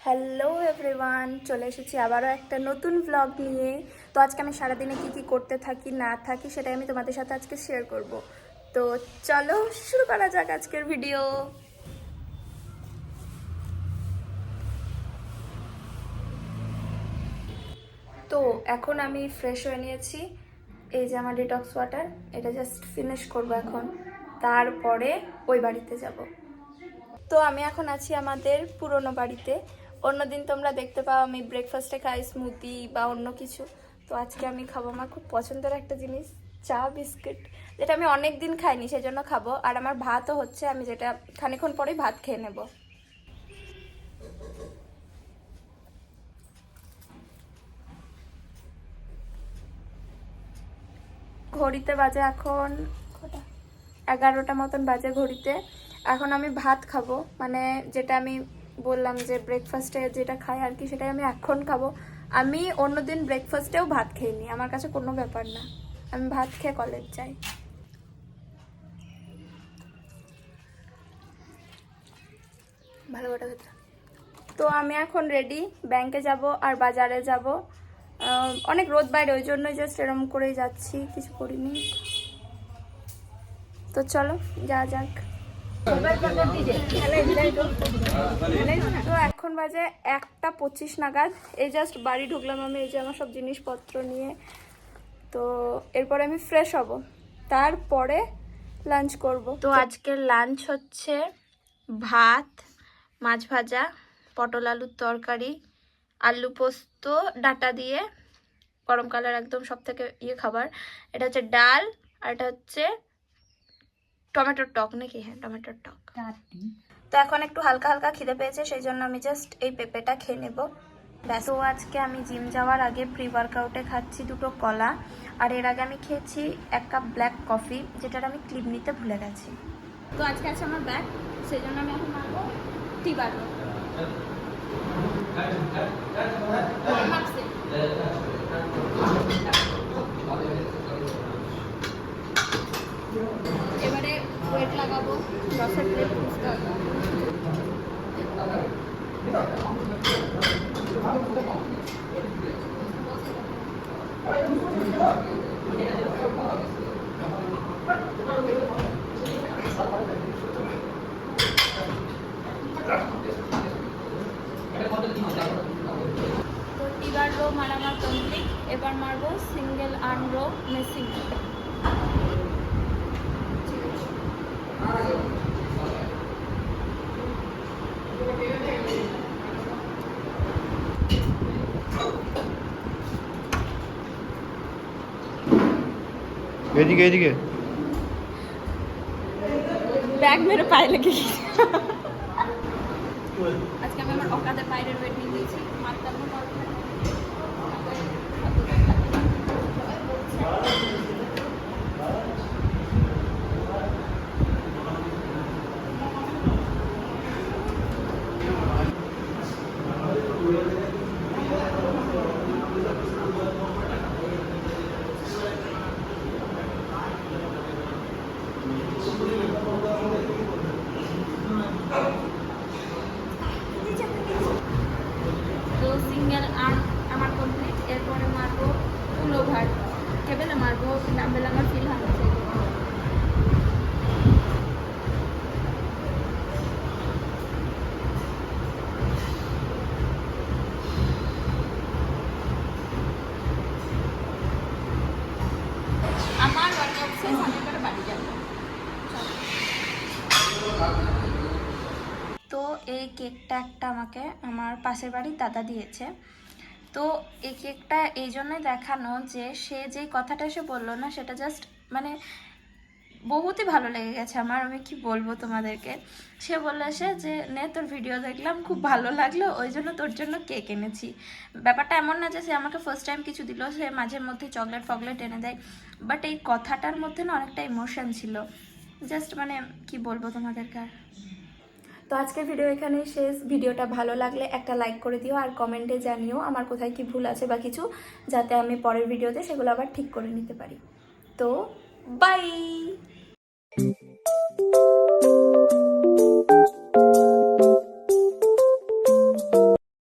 Hello everyone, চলে এসেছি আবারও একটা নতুন ব্লগ নিয়ে। তো আজকে আমি সারাদিনে কি করতে থাকি না থাকি সেটাই আমি তোমাদের সাথে আজকে শেয়ার করব। তো চলো শুরু করা যাক আজকের ভিডিও। তো এখন আমি ফ্রেশ হয়ে নিয়েছি। এই যে আমার ডিটক্স ওয়াটার, এটা জাস্ট ফিনিশ করব এখন, তারপরে ওই বাড়িতে যাব। তো আমি এখন আছি আমাদের পুরনো বাড়িতে। অন্যদিন তোমরা দেখতে পাও আমি ব্রেকফাস্টে খাই স্মুদি বা অন্য কিছু। তো আজকে আমি খাবো আমার খুব পছন্দের একটা জিনিস, চা বিস্কিট, যেটা আমি অনেক দিন খাইনি, সেজন্য খাবো। আর আমার ভাতও হচ্ছে, আমি যেটা খানিক্ষণ পরেই ভাত খেয়ে নেব। ঘড়িতে বাজে এখন 11টা মতন বাজে ঘড়িতে। এখন আমি ভাত খাবো, মানে যেটা আমি বললাম যে ব্রেকফাস্টে যেটা খাই আর কি, সেটাই আমি এখন খাবো। আমি অন্যদিন ব্রেকফাস্টেও ভাত খেয়ে নিই, আমার কাছে কোনো ব্যাপার না, আমি ভাত খেয়ে কলেজ যাই। ভালো কথা। তো আমি এখন রেডি, ব্যাংকে যাব আর বাজারে যাব। অনেক রোদ বাইরে, ওই জন্যই জাস্ট এরম করেই যাচ্ছি, কিছু করিনি। তো চলো যা যাক। তো এখন বাজে 1:25 নাগাদ। এই জাস্ট বাড়ি ঢুকলাম আমি, এই যে আমার সব জিনিসপত্র নিয়ে। তো এরপরে আমি ফ্রেশ হব, তারপরে লাঞ্চ করব। তো আজকের লাঞ্চ হচ্ছে ভাত, মাছ ভাজা, পটল আলুর তরকারি, আলু পোস্ত ডাঁটা দিয়ে, গরমকালের একদম সব থেকে খাবার। এটা হচ্ছে ডাল, আর এটা হচ্ছে টমেটোর টক নাকি, হ্যাঁ টমেটোর টক। তো এখন একটু হালকা হালকা খিদে পেয়েছে, সেই জন্য আমি জাস্ট এই পেঁপেটা খেয়ে নেবো ব্যাস। তো আজকে আমি জিম যাওয়ার আগে প্রি ওয়ার্কআউটে খাচ্ছি 2টো কলা, আর এর আগে আমি খেয়েছি 1 কাপ ব্ল্যাক কফি, যেটার আমি ক্লিপ নিতে ভুলে গেছি। তো আজকে আছে আমার ব্যাগ, সেই জন্য আমি এখন মারবো টি বার। এবারে ওয়েট লাগাবো, 10-এর প্লেট বুঝতে হবে। তো টিবার রো মারা আমার কমপ্লিট, এবার মারবো সিঙ্গেল আর্ম রো মেসিং। এদিকে এদিকে ব্যাগ মেরে পায়ে লেগে আজকে আমি আমার অকাদের বাইরের ওয়েট নিয়ে দিয়েছি। তো সিঙ্গেল আর্ম আমার কমপ্লিট, এরপরে মারবো ফুল ওভার, টেবিলে মারবো, ডাম্বেল আমার ফিল হচ্ছে। আমার ওয়ার্কআউট শেষ, আমি করে বাড়ি যাবো। তো এই কেকটা একটা আমাকে আমার পাশের বাড়ির দাদা দিয়েছে। তো এই কেকটা এই জন্যই দেখানো যে সে যেই কথাটা সে বললো না, সেটা জাস্ট মানে বহুতই ভালো লেগে গেছে আমার। আমি কি বলবো তোমাদেরকে, সে বললো সে যে নে তোর ভিডিও দেখলাম খুব ভালো লাগলো, ওই জন্য তোর জন্য কেক এনেছি। ব্যাপারটা এমন না যে সে আমাকে ফার্স্ট টাইম কিছু দিল, সে মাঝে মধ্যে চকলেট ফকলেট এনে দেয়, বাট এই কথাটার মধ্যে না অনেকটা ইমোশন ছিল। জাস্ট মানে কি বলবো তোমাদেরকে। আর তো আজকের ভিডিও এখানেই শেষ। ভিডিওটা ভালো লাগলে একটা লাইক করে দিও, আর কমেন্টে জানিও আমার কোথায় কি ভুল আছে বা কিছু, যাতে আমি পরের ভিডিওতে সেগুলো আবার ঠিক করে নিতে পারি। তো বাই।